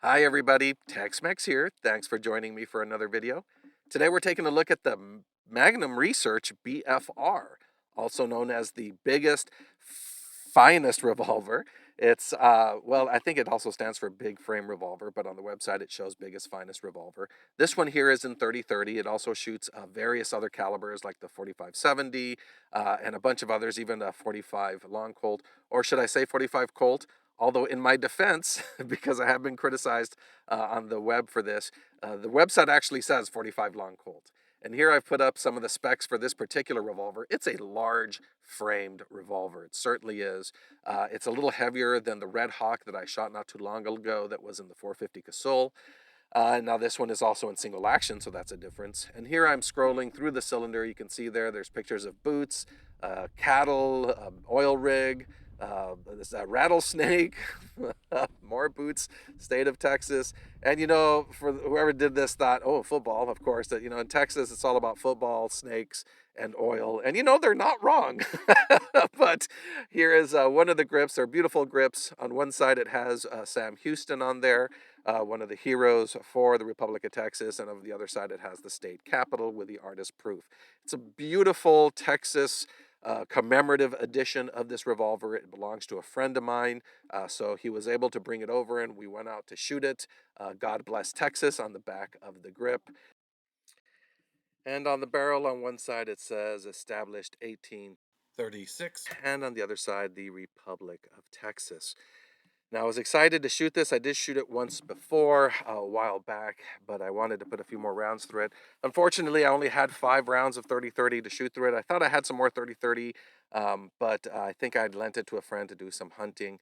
Hi everybody, Tex-Mex here. Thanks for joining me for another video. Today we're taking a look at the Magnum Research BFR, also known as the Biggest Finest Revolver. Well, I think it also stands for Big Frame Revolver, but on the website it shows Biggest Finest Revolver. This one here is in 30-30. It also shoots various other calibers like the 45-70 and a bunch of others, even a 45 Long Colt, or should I say 45 Colt? Although in my defense, because I have been criticized on the web for this, the website actually says 45 Long Colt. And here I've put up some of the specs for this particular revolver. It's a large framed revolver. It certainly is. It's a little heavier than the Red Hawk that I shot not too long ago that was in the 450 Casull. Now this one is also in single action, so that's a difference. And here I'm scrolling through the cylinder. You can see there's pictures of boots, cattle, oil rig, there's a rattlesnake, more boots, state of Texas. And for whoever did this thought, oh, football, of course, that in Texas it's all about football, snakes, and oil. And they're not wrong. But here is one of the grips. They're beautiful grips. On one side it has Sam Houston on there, one of the heroes for the Republic of Texas, and on the other side it has the state capitol with the artist proof. It's a beautiful Texas commemorative edition of this revolver. It belongs to a friend of mine, so he was able to bring it over and we went out to shoot it. God bless Texas on the back of the grip. And on the barrel on one side it says established 1836, and on the other side the Republic of Texas. Now, I was excited to shoot this. I did shoot it once before, a while back, but I wanted to put a few more rounds through it. Unfortunately, I only had 5 rounds of 30-30 to shoot through it. I thought I had some more 30-30, but I think I'd lent it to a friend to do some hunting.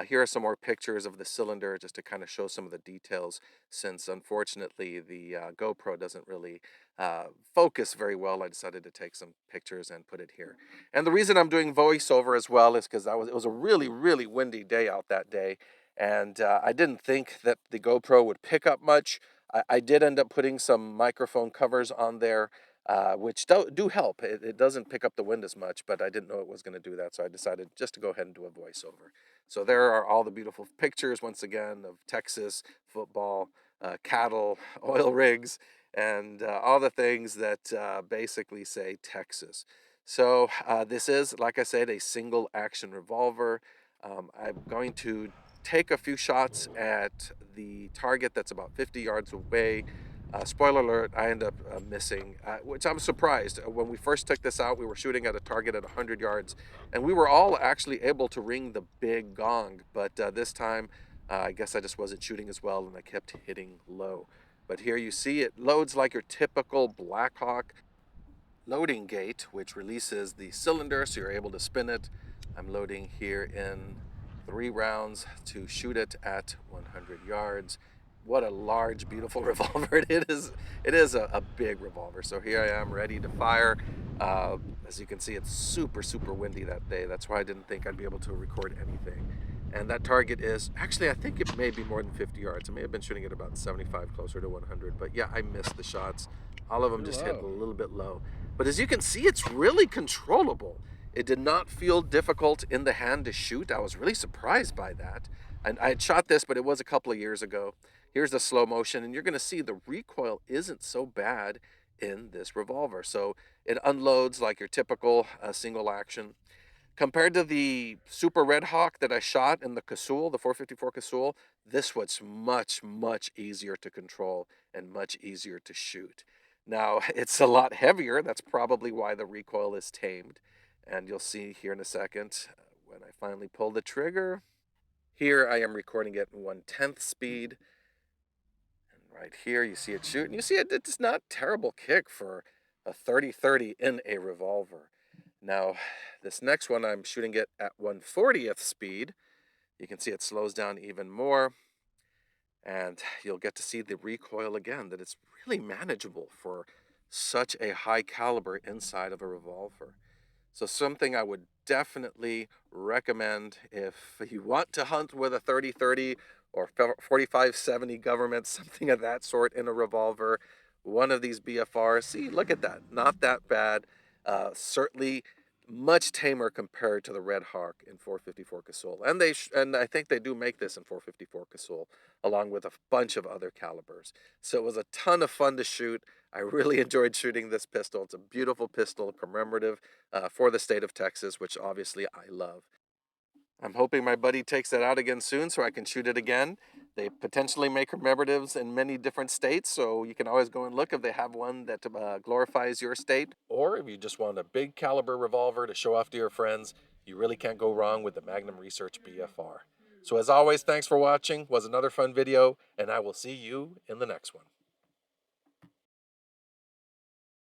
Here are some more pictures of the cylinder just to kind of show some of the details, since unfortunately the GoPro doesn't really focus very well. I decided to take some pictures and put it here. And the reason I'm doing voiceover as well is because it was a really, really windy day out that day. And I didn't think that the GoPro would pick up much. I did end up putting some microphone covers on there, which do help. It doesn't pick up the wind as much, but I didn't know it was going to do that. So I decided just to go ahead and do a voiceover. So there are all the beautiful pictures, once again, of Texas, football, cattle, oil rigs, and all the things that basically say Texas. So this is, like I said, a single action revolver. I'm going to take a few shots at the target that's about 50 yards away. Spoiler alert, I end up missing, which I'm surprised. When we first took this out, we were shooting at a target at 100 yards, and we were all actually able to ring the big gong. But this time, I guess I just wasn't shooting as well, and I kept hitting low. But here you see it loads like your typical Blackhawk loading gate, which releases the cylinder so you're able to spin it. I'm loading here in 3 rounds to shoot it at 100 yards. What a large, beautiful revolver it is. It is a big revolver. So here I am ready to fire. As you can see, it's super, super windy that day. That's why I didn't think I'd be able to record anything. And that target is, actually, I think it may be more than 50 yards. I may have been shooting at about 75, closer to 100. But yeah, I missed the shots. All of them Too just hit a low. little bit low. But as you can see, it's really controllable. It did not feel difficult in the hand to shoot. I was really surprised by that. And I had shot this, but it was a couple of years ago. Here's the slow motion, and you're going to see the recoil isn't so bad in this revolver. So it unloads like your typical single action. Compared to the Super Red Hawk that I shot in the Casull, the 454 Casull, this was much, much easier to control and much easier to shoot. Now, it's a lot heavier. That's probably why the recoil is tamed. And you'll see here in a second when I finally pull the trigger. Here I am recording it in 1/10 speed. And right here you see it shoot. And you see it's not terrible kick for a 30-30 in a revolver. Now, this next one, I'm shooting it at 1/40th speed. You can see it slows down even more, and you'll get to see the recoil again, that it's really manageable for such a high caliber inside of a revolver. So something I would definitely recommend if you want to hunt with a 30-30 or 45-70 government, something of that sort in a revolver, one of these BFRs. See, look at that. Not that bad. Certainly much tamer compared to the Red Hawk in 454 Casull. And I think they do make this in 454 Casull, along with a bunch of other calibers. So it was a ton of fun to shoot. I really enjoyed shooting this pistol. It's a beautiful pistol, commemorative for the state of Texas, which obviously I love. I'm hoping my buddy takes that out again soon so I can shoot it again. They potentially make commemoratives in many different states, so you can always go and look if they have one that glorifies your state. Or if you just want a big caliber revolver to show off to your friends, you really can't go wrong with the Magnum Research BFR. So as always, thanks for watching. It was another fun video, and I will see you in the next one.